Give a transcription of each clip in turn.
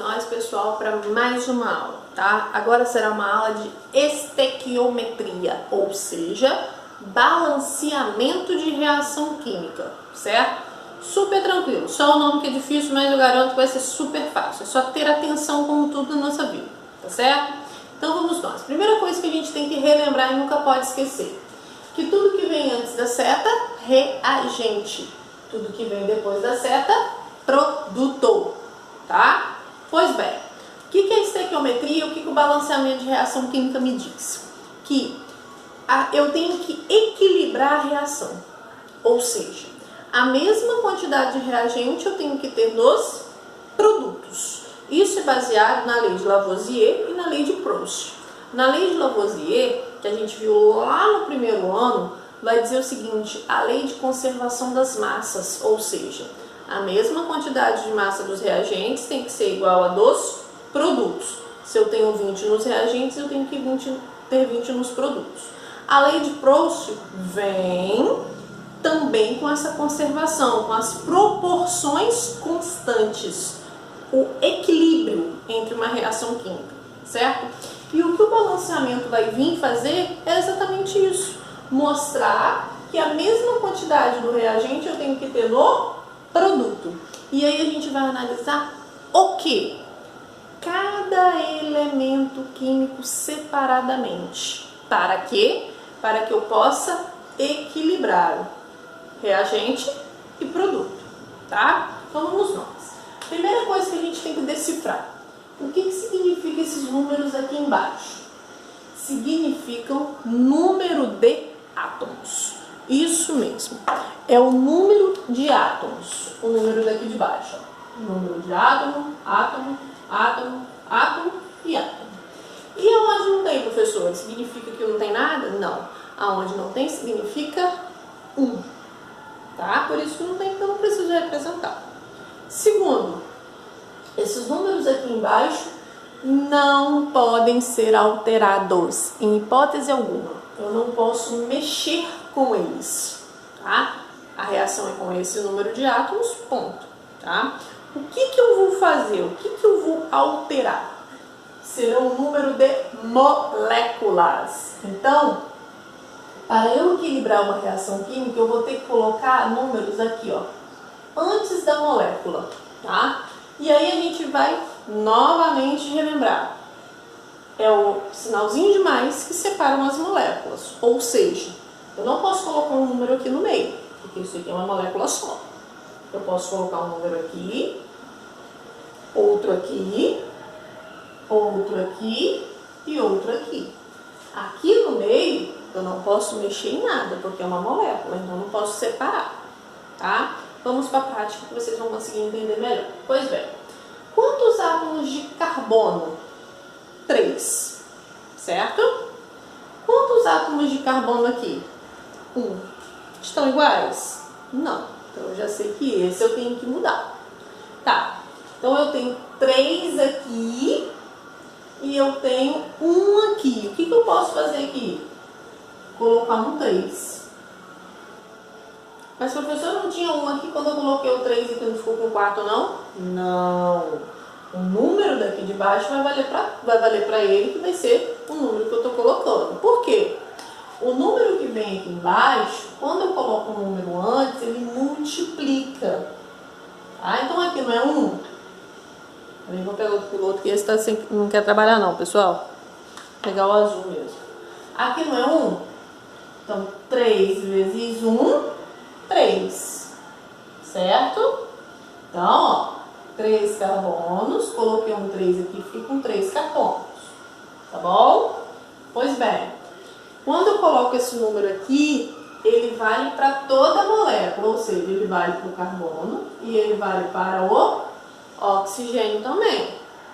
nós, pessoal, para mais uma aula, tá? Agora será uma aula de estequiometria, ou seja, balanceamento de reação química, certo? Super tranquilo, só o nome que é difícil, mas eu garanto que vai ser super fácil. É só ter atenção como tudo na nossa vida, tá certo? Então vamos nós. Primeira coisa que a gente tem que relembrar e nunca pode esquecer, que tudo que vem antes da seta, reagente. Tudo que vem depois da seta, produto, tá? Pois bem, o que é estequiometria? O que o balanceamento de reação química me diz? Que eu tenho que equilibrar a reação, ou seja, a mesma quantidade de reagente eu tenho que ter nos produtos. Isso é baseado na lei de Lavoisier e na lei de Proust. Na lei de Lavoisier, que a gente viu lá no primeiro ano, vai dizer o seguinte: a lei de conservação das massas, ou seja, a mesma quantidade de massa dos reagentes tem que ser igual a dos produtos. Se eu tenho 20 nos reagentes, eu tenho que ter 20 nos produtos. A lei de Proust vem também com essa conservação, com as proporções constantes, o equilíbrio entre uma reação química, certo? E o que o balanceamento vai vir fazer é exatamente isso: mostrar que a mesma quantidade do reagente eu tenho que ter no produto. E aí a gente vai analisar o que? Cada elemento químico separadamente. Para quê? Para que eu possa equilibrar reagente e produto, tá? Então vamos nós. Primeira coisa que a gente tem que decifrar: o que significa esses números aqui embaixo? Significam número de átomos. Isso mesmo, é o número de átomos, o número daqui de baixo, ó. Número de átomo, átomo, átomo, átomo e átomo. E aonde não tem, professor? Significa que não tem nada? Não. Aonde não tem significa 1, tá? Por isso que não tem, então não preciso representar. Segundo, esses números aqui embaixo não podem ser alterados, em hipótese alguma. Eu não posso mexer com eles, tá? A reação é com esse número de átomos, ponto, tá? O que eu vou fazer? O que eu vou alterar? Será o número de moléculas. Então, para eu equilibrar uma reação química, eu vou ter que colocar números aqui, ó, antes da molécula, tá? E aí a gente vai novamente relembrar. É o sinalzinho de mais que separam as moléculas. Ou seja, eu não posso colocar um número aqui no meio, porque isso aqui é uma molécula só. Eu posso colocar um número aqui, outro aqui, outro aqui e outro aqui. Aqui no meio eu não posso mexer em nada, porque é uma molécula, então eu não posso separar, tá? Vamos para a prática que vocês vão conseguir entender melhor. Pois bem, quantos átomos de carbono? 3, certo? Quantos átomos de carbono aqui? 1. Estão iguais? Não. Então eu já sei que esse eu tenho que mudar. Tá, então eu tenho 3 aqui e eu tenho 1 aqui. O que eu posso fazer aqui? Colocar um 3. Mas, professor, não tinha 1 aqui quando eu coloquei o 3 e não ficou com 4, não? Não. O número daqui de baixo vai valer para ele, que vai ser o número que eu estou colocando. Por quê? O número que vem aqui embaixo, quando eu coloco um número antes, ele multiplica. Tá? Então aqui não é 1. Eu vou pegar outro piloto que esse não quer trabalhar não, pessoal. Vou pegar o azul mesmo. Aqui não é 1. Então 3 vezes 1, 3. Certo? Então, ó, 3 carbonos, coloquei um 3 aqui, fica com 3 carbonos. Tá bom? Pois bem, quando eu coloco esse número aqui, ele vale para toda a molécula, ou seja, ele vale para o carbono e ele vale para o oxigênio também,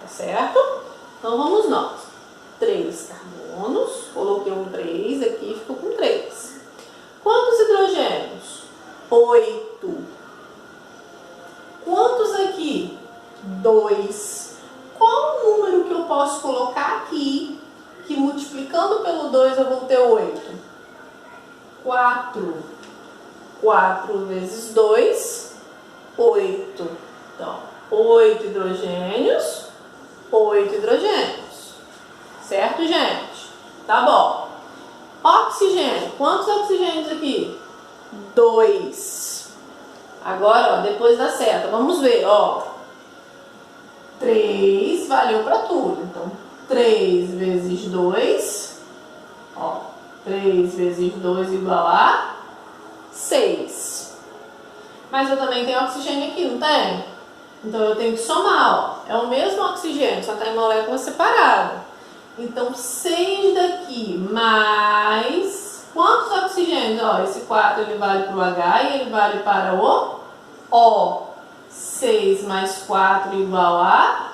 tá certo? Então vamos nós. 3 carbonos, coloquei um 3 aqui, ficou com 3. Quantos hidrogênios? 8. Quantos aqui? 2. Qual o número que eu posso colocar aqui, que multiplicando pelo 2 eu vou ter 8? 4. 4 vezes 2, 8. Então, 8 hidrogênios Certo, gente? Tá bom. Oxigênio. Quantos oxigênios aqui? 2. Agora, ó, depois da seta, vamos ver, ó. 3 valeu para tudo. Então, 3 vezes 2, ó. 3 vezes 2 igual a 6. Mas eu também tenho oxigênio aqui, não tem? Então, eu tenho que somar, ó. É o mesmo oxigênio, só está em molécula separada. Então, 6 daqui mais... Quantos oxigênios? Ó, esse 4 ele vale para o H e ele vale para o O. 6 mais 4 igual a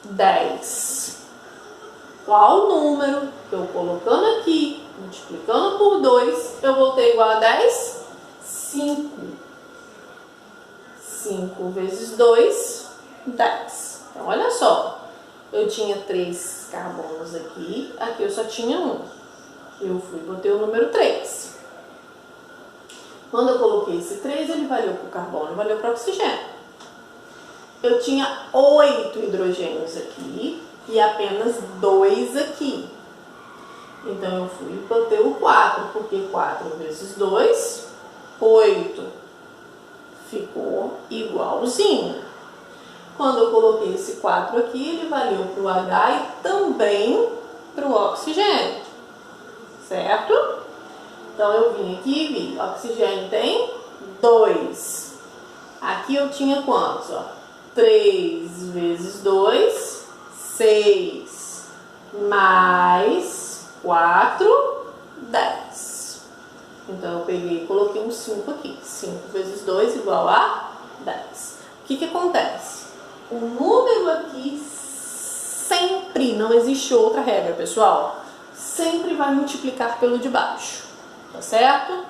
10. Qual número que eu colocando aqui, multiplicando por 2, eu vou ter igual a 10? 5. 5 vezes 2, 10. Então, olha só. Eu tinha 3 carbonos aqui, aqui eu só tinha 1. Eu fui e botei o número 3. Quando eu coloquei esse 3, ele valeu para o carbono, valeu para o oxigênio. Eu tinha 8 hidrogênios aqui e apenas 2 aqui. Então, eu fui e botei o 4, porque 4 vezes 2, 8. Ficou igualzinho. Quando eu coloquei esse 4 aqui, ele valeu para o H e também para o oxigênio. Certo? Então, eu vim aqui e vi. Oxigênio tem 2. Aqui eu tinha quantos? Ó? 3 vezes 2, 6. Mais 4, 10. Então, eu peguei e coloquei um 5 aqui. 5 vezes 2 igual a 10. O que acontece? O número aqui sempre, não existe outra regra, pessoal, sempre vai multiplicar pelo de baixo, tá certo?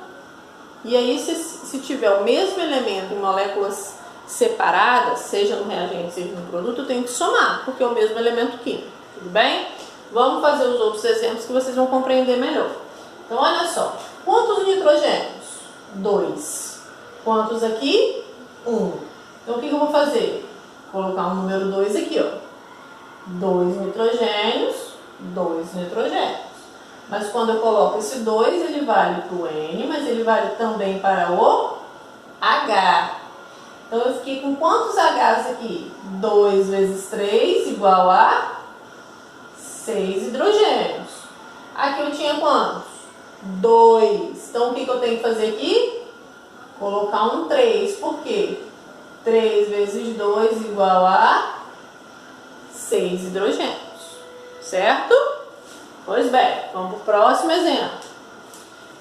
E aí, se tiver o mesmo elemento em moléculas separadas, seja no reagente, seja no produto, eu tenho que somar, porque é o mesmo elemento químico, tudo bem? Vamos fazer os outros exemplos que vocês vão compreender melhor. Então, olha só, quantos nitrogênios? 2. Quantos aqui? 1. Então, o que eu vou fazer? Colocar o número 2 aqui, ó. 2 nitrogênios, 2 nitrogênios. Mas quando eu coloco esse 2, ele vale para o N, mas ele vale também para o H. Então, eu fiquei com quantos Hs aqui? 2 vezes 3 igual a 6 hidrogênios. Aqui eu tinha quantos? 2. Então, o que eu tenho que fazer aqui? Colocar um 3. Por quê? 3 vezes 2 igual a 6 hidrogênios. Certo? Pois bem, vamos para o próximo exemplo.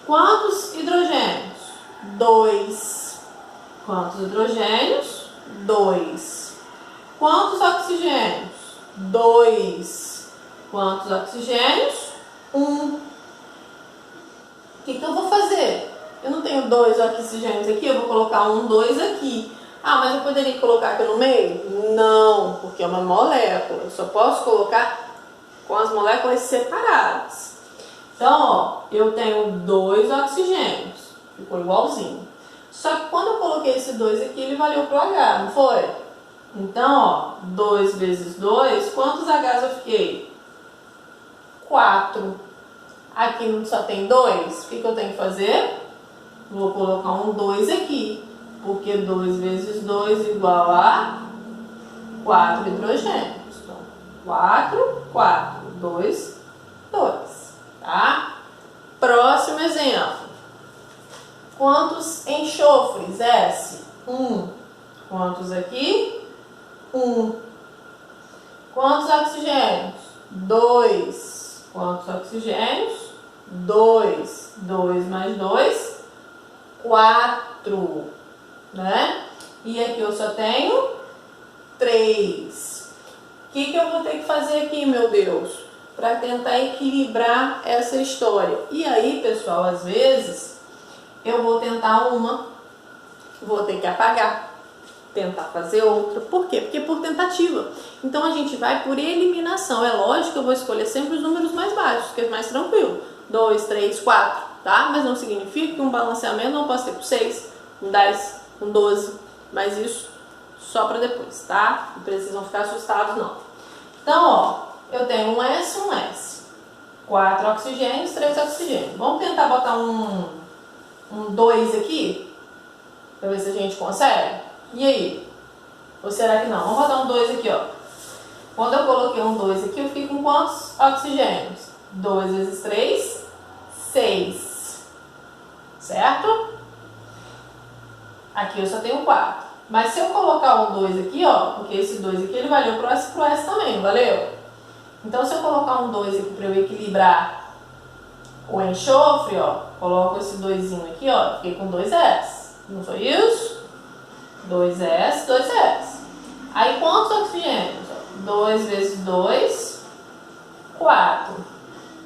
Quantos hidrogênios? 2. Quantos hidrogênios? 2. Quantos oxigênios? 2. Quantos oxigênios? 1. O que eu vou fazer? Eu não tenho 2 oxigênios aqui, eu vou colocar 1, 2 aqui. Ah, mas eu poderia colocar aqui no meio? Não, porque é uma molécula. Eu só posso colocar com as moléculas separadas. Então, ó, eu tenho 2 oxigênios. Ficou igualzinho. Só que quando eu coloquei esse 2 aqui, ele valeu para o H, não foi? Então, ó, 2 vezes 2, quantos Hs eu fiquei? 4. Aqui só tem 2. O que eu tenho que fazer? Vou colocar um 2 aqui. Porque 2 vezes 2 igual a 4 hidrogênios. Então, 4, 4, 2, 2. Tá? Próximo exemplo. Quantos enxofres? S. 1. Quantos aqui? 1. Quantos oxigênios? 2. Quantos oxigênios? 2. 2 mais 2, 4. Né? E aqui eu só tenho 3. O que eu vou ter que fazer aqui, meu Deus? Para tentar equilibrar essa história. E aí, pessoal, às vezes, eu vou tentar uma, vou ter que apagar, tentar fazer outra. Por quê? Porque é por tentativa. Então, a gente vai por eliminação. É lógico que eu vou escolher sempre os números mais baixos, que é mais tranquilo. 2, 3, 4, tá? Mas não significa que um balanceamento não possa ter com 6, com 10, com 12, mas isso só para depois, tá? Não precisam ficar assustados, não. Então, ó, eu tenho um S, um S. 4 oxigênios, 3 oxigênios. Vamos tentar botar um 2 aqui? Pra ver se a gente consegue? E aí? Ou será que não? Vamos botar um 2 aqui, ó. Quando eu coloquei um 2 aqui, eu fico com quantos oxigênios? 2 vezes 3, 6. Certo? Aqui eu só tenho 4. Mas se eu colocar um 2 aqui, ó, porque esse 2 aqui ele valeu pro S também, valeu? Então se eu colocar um 2 aqui para eu equilibrar o enxofre, ó, coloco esse 2 aqui, ó, fiquei com 2S. Não foi isso? 2S, 2S. Aí quantos oxigênios? 2 vezes 2, 4.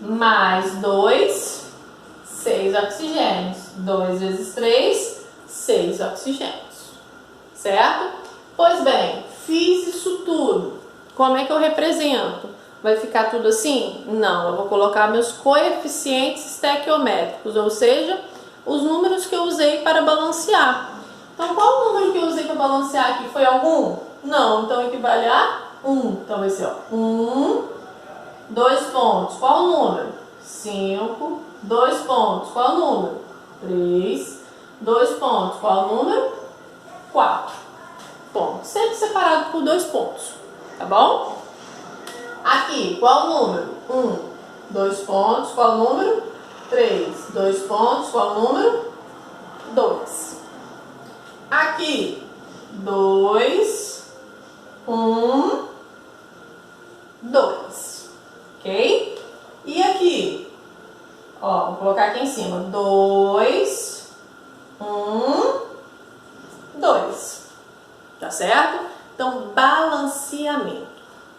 Mais 2, 6 oxigênios. 2 vezes 3, 6 oxigênios. Certo? Pois bem, fiz isso tudo. Como é que eu represento? Vai ficar tudo assim? Não, eu vou colocar meus coeficientes estequiométricos, ou seja, os números que eu usei para balancear. Então, qual o número que eu usei para balancear aqui? Foi algum? Não, então equivale a 1. Então vai ser, ó, 1, 2 pontos. Qual o número? 5, 2 pontos. Qual o número? 3, 2 pontos. Qual o número? 4 pontos. Sempre separado por 2 pontos. Tá bom? Aqui, qual o número? 1, 2 pontos. Qual o número? 3, 2 pontos. Qual o número? 2. Aqui, 2, 1, 2. Ok? E aqui, ó, vou colocar aqui em cima. 2, 1, 2. Tá certo? Então, balanceamento.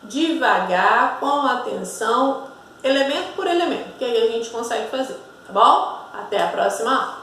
Devagar, com atenção, elemento por elemento, que aí a gente consegue fazer, tá bom? Até a próxima aula.